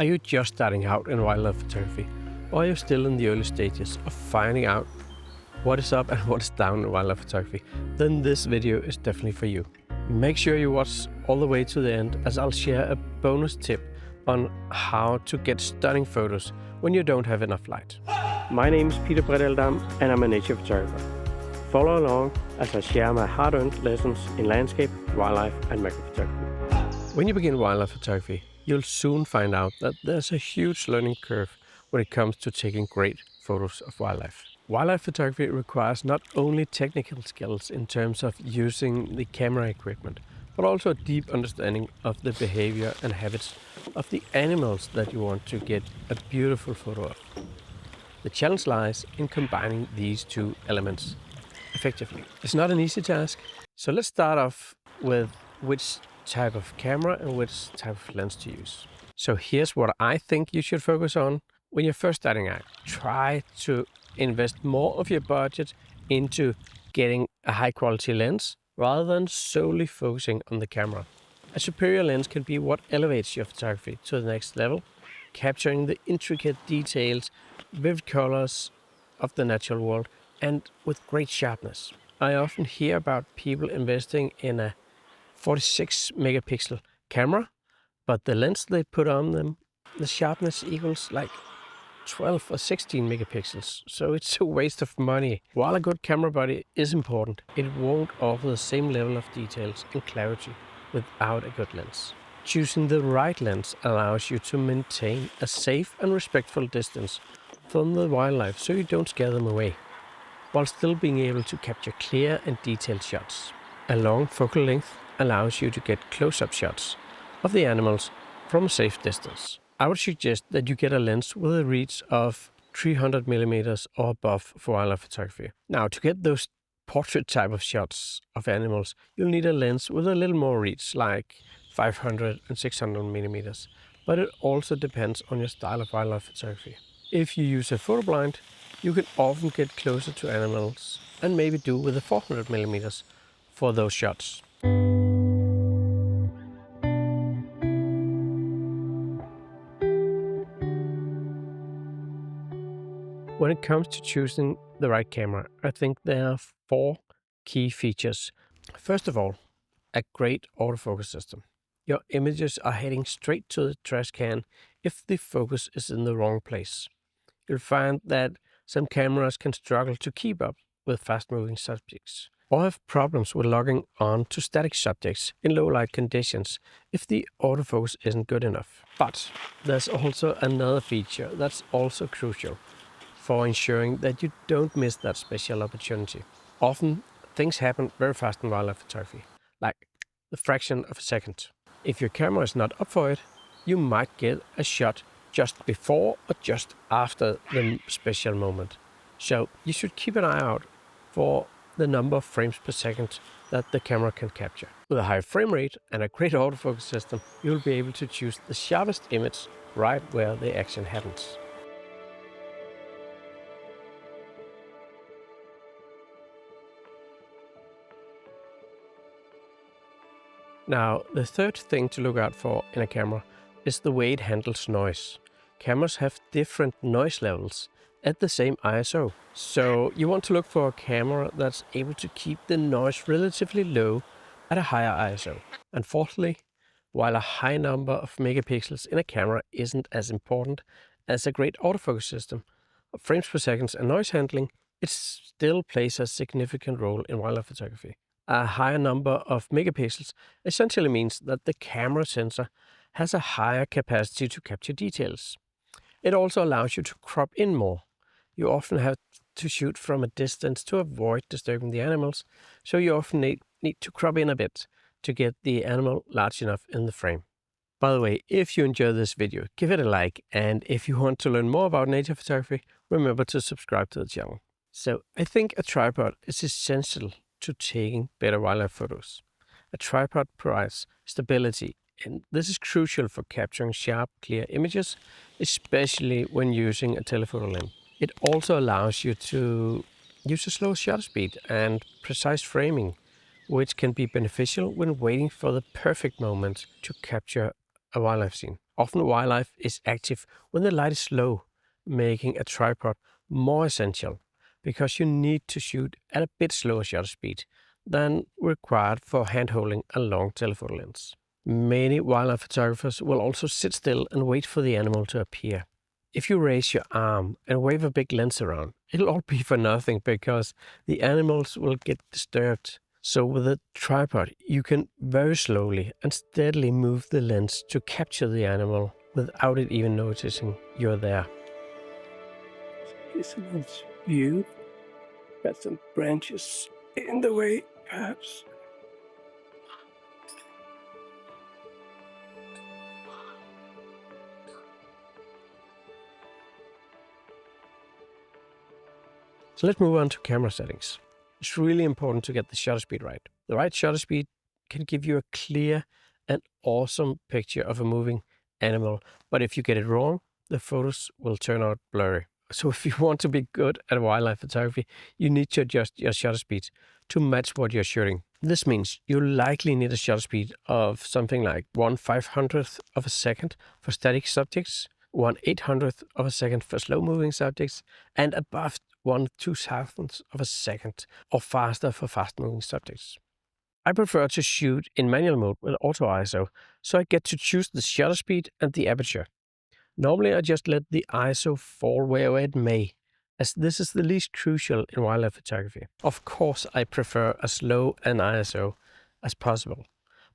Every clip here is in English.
Are you just starting out in wildlife photography, or are you still in the early stages of finding out what is up and what is down in wildlife photography? Then this video is definitely for you. Make sure you watch all the way to the end, as I'll share a bonus tip on how to get stunning photos when you don't have enough light. My name is Peter Bredeldam and I'm a nature photographer. Follow along as I share my hard-earned lessons in landscape, wildlife and macro photography. When you begin wildlife photography, you'll soon find out that there's a huge learning curve when it comes to taking great photos of wildlife. Wildlife photography requires not only technical skills in terms of using the camera equipment, but also a deep understanding of the behavior and habits of the animals that you want to get a beautiful photo of. The challenge lies in combining these two elements effectively. It's not an easy task, so let's start off with which type of camera and which type of lens to use. So here's what I think you should focus on when you're first starting out. Try to invest more of your budget into getting a high quality lens rather than solely focusing on the camera. A superior lens can be what elevates your photography to the next level, capturing the intricate details, vivid colors of the natural world, and with great sharpness. I often hear about people investing in a 46 megapixel camera, but the lens they put on them, the sharpness equals like 12 or 16 megapixels, so it's a waste of money. While a good camera body is important, it won't offer the same level of details and clarity without a good lens. Choosing the right lens allows you to maintain a safe and respectful distance from the wildlife so you don't scare them away, while still being able to capture clear and detailed shots. A long focal length allows you to get close-up shots of the animals from a safe distance. I would suggest that you get a lens with a reach of 300 millimeters or above for wildlife photography. Now, to get those portrait type of shots of animals, you'll need a lens with a little more reach, like 500 and 600 millimeters, but it also depends on your style of wildlife photography. If you use a photo blind, you can often get closer to animals and maybe do with a 400 millimeters for those shots. When it comes to choosing the right camera, I think there are 4 key features. First of all, a great autofocus system. Your images are heading straight to the trash can if the focus is in the wrong place. You'll find that some cameras can struggle to keep up with fast-moving subjects, or have problems with logging on to static subjects in low light conditions if the autofocus isn't good enough. But there's also another feature that's also crucial for ensuring that you don't miss that special opportunity. Often things happen very fast in wildlife photography, like the fraction of a second. If your camera is not up for it, you might get a shot just before or just after the special moment. So you should keep an eye out for the number of frames per second that the camera can capture. With a high frame rate and a great autofocus system, you'll be able to choose the sharpest image right where the action happens. Now, the third thing to look out for in a camera is the way it handles noise. Cameras have different noise levels at the same ISO. So you want to look for a camera that's able to keep the noise relatively low at a higher ISO. Unfortunately, while a high number of megapixels in a camera isn't as important as a great autofocus system, frames per second and noise handling, it still plays a significant role in wildlife photography. A higher number of megapixels essentially means that the camera sensor has a higher capacity to capture details. It also allows you to crop in more. You often have to shoot from a distance to avoid disturbing the animals, so you often need to crop in a bit to get the animal large enough in the frame. By the way, if you enjoyed this video, give it a like, and if you want to learn more about nature photography, remember to subscribe to the channel. So I think a tripod is essential to taking better wildlife photos. A tripod provides stability, and this is crucial for capturing sharp, clear images, especially when using a telephoto lens. It also allows you to use a slow shutter speed and precise framing, which can be beneficial when waiting for the perfect moment to capture a wildlife scene. Often wildlife is active when the light is low, making a tripod more essential because you need to shoot at a bit slower shutter speed than required for handholding a long telephoto lens. Many wildlife photographers will also sit still and wait for the animal to appear. If you raise your arm and wave a big lens around, it'll all be for nothing because the animals will get disturbed. So with a tripod, you can very slowly and steadily move the lens to capture the animal without it even noticing you're there. Here's a nice view. Got some branches in the way, perhaps. So let's move on to camera settings. It's really important to get the shutter speed right. The right shutter speed can give you a clear and awesome picture of a moving animal, but if you get it wrong, the photos will turn out blurry. So if you want to be good at wildlife photography, you need to adjust your shutter speed to match what you're shooting. This means you likely need a shutter speed of something like 1/500th of a second for static subjects, 1/800th of a second for slow moving subjects, and above 1/2000th of a second or faster for fast moving subjects. I prefer to shoot in manual mode with auto ISO, so I get to choose the shutter speed and the aperture. Normally I just let the ISO fall where it may, as this is the least crucial in wildlife photography. Of course I prefer as low an ISO as possible,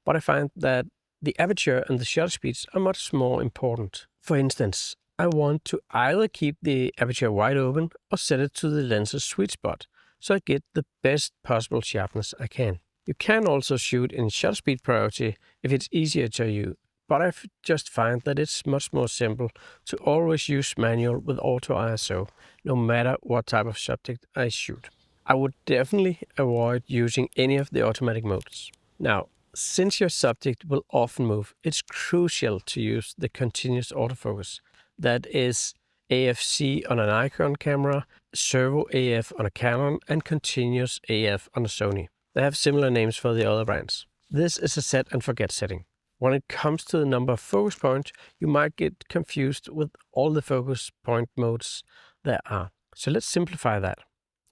but I find that the aperture and the shutter speeds are much more important. For instance, I want to either keep the aperture wide open or set it to the lens's sweet spot, so I get the best possible sharpness I can. You can also shoot in shutter speed priority if it's easier to you, but I just find that it's much more simple to always use manual with auto ISO, no matter what type of subject I shoot. I would definitely avoid using any of the automatic modes. Now, since your subject will often move, it's crucial to use the continuous autofocus. That is AFC on an Nikon camera, Servo AF on a Canon, and Continuous AF on a Sony. They have similar names for the other brands. This is a set and forget setting. When it comes to the number of focus points, you might get confused with all the focus point modes there are. So let's simplify that.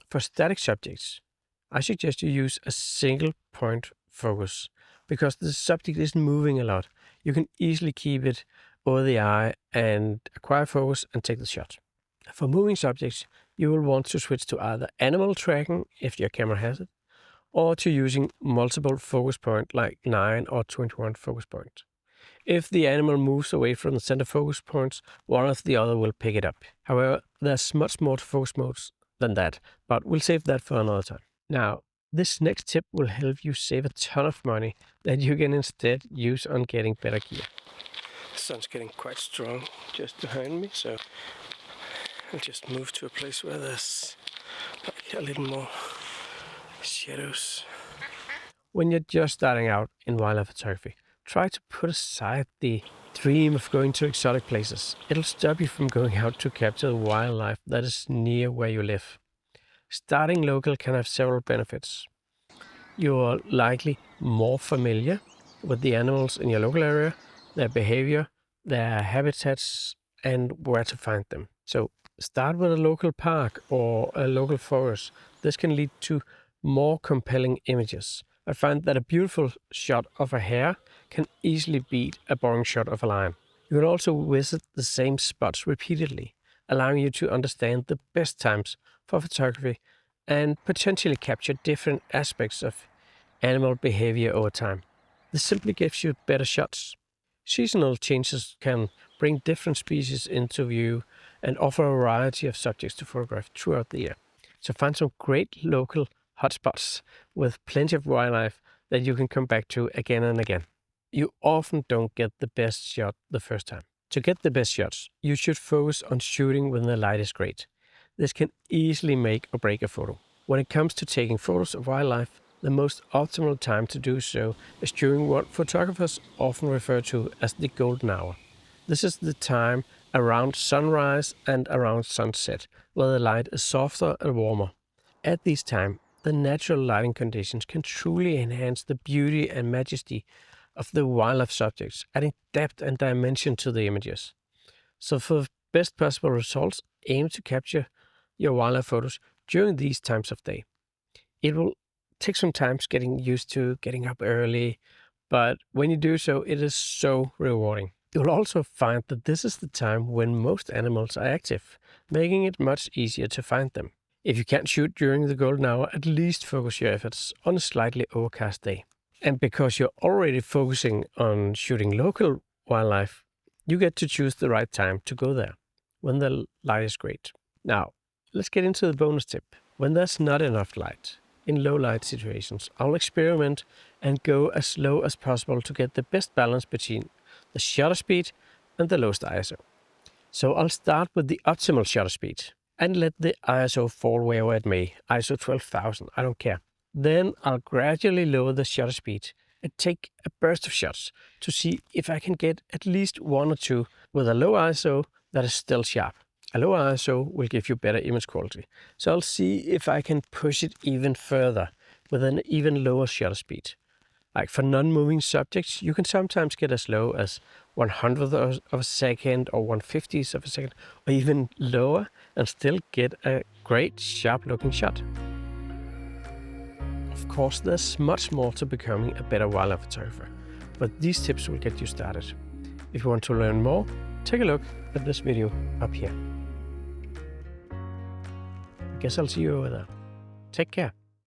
For static subjects, I suggest you use a single point focus because the subject isn't moving a lot. You can easily keep it over the eye and acquire focus and take the shot. For moving subjects, you will want to switch to either animal tracking if your camera has it, or to using multiple focus point like 9 or 21 focus points. If the animal moves away from the center focus points, one of the other will pick it up. However, there's much more to focus modes than that, but we'll save that for another time. Now, this next tip will help you save a ton of money that you can instead use on getting better gear. The sun's getting quite strong just behind me, so I'll just move to a place where there's a little more shadows. When you're just starting out in wildlife photography, try to put aside the dream of going to exotic places. It'll stop you from going out to capture the wildlife that is near where you live. Starting local can have several benefits. You're likely more familiar with the animals in your local area, their behavior, their habitats, and where to find them. So start with a local park or a local forest. This can lead to more compelling images. I find that a beautiful shot of a hare can easily beat a boring shot of a lion. You can also visit the same spots repeatedly, allowing you to understand the best times for photography and potentially capture different aspects of animal behavior over time. This simply gives you better shots. Seasonal changes can bring different species into view and offer a variety of subjects to photograph throughout the year. So find some great local hotspots with plenty of wildlife that you can come back to again and again. You often don't get the best shot the first time. To get the best shots, you should focus on shooting when the light is great. This can easily make or break a photo. When it comes to taking photos of wildlife, the most optimal time to do so is during what photographers often refer to as the golden hour. This is the time around sunrise and around sunset, where the light is softer and warmer. At this time, the natural lighting conditions can truly enhance the beauty and majesty of the wildlife subjects, adding depth and dimension to the images. So for best possible results, aim to capture your wildlife photos during these times of day. It will take some time getting used to getting up early, but when you do so, it is so rewarding. You'll also find that this is the time when most animals are active, making it much easier to find them. If you can't shoot during the golden hour, at least focus your efforts on a slightly overcast day. And because you're already focusing on shooting local wildlife, you get to choose the right time to go there, when the light is great. Now, let's get into the bonus tip. When there's not enough light, in low light situations, I'll experiment and go as slow as possible to get the best balance between the shutter speed and the lowest ISO. So I'll start with the optimal shutter speed and let the ISO fall wherever it may, ISO 12,000, I don't care. Then I'll gradually lower the shutter speed and take a burst of shots to see if I can get at least one or two with a low ISO that is still sharp. A low ISO will give you better image quality, so I'll see if I can push it even further with an even lower shutter speed. Like for non-moving subjects, you can sometimes get as low as 1/100th of a second or 1/50th of a second, or even lower, and still get a great sharp-looking shot. Of course, there's much more to becoming a better wildlife photographer, but these tips will get you started. If you want to learn more, take a look at this video up here. I guess I'll see you over there. Take care.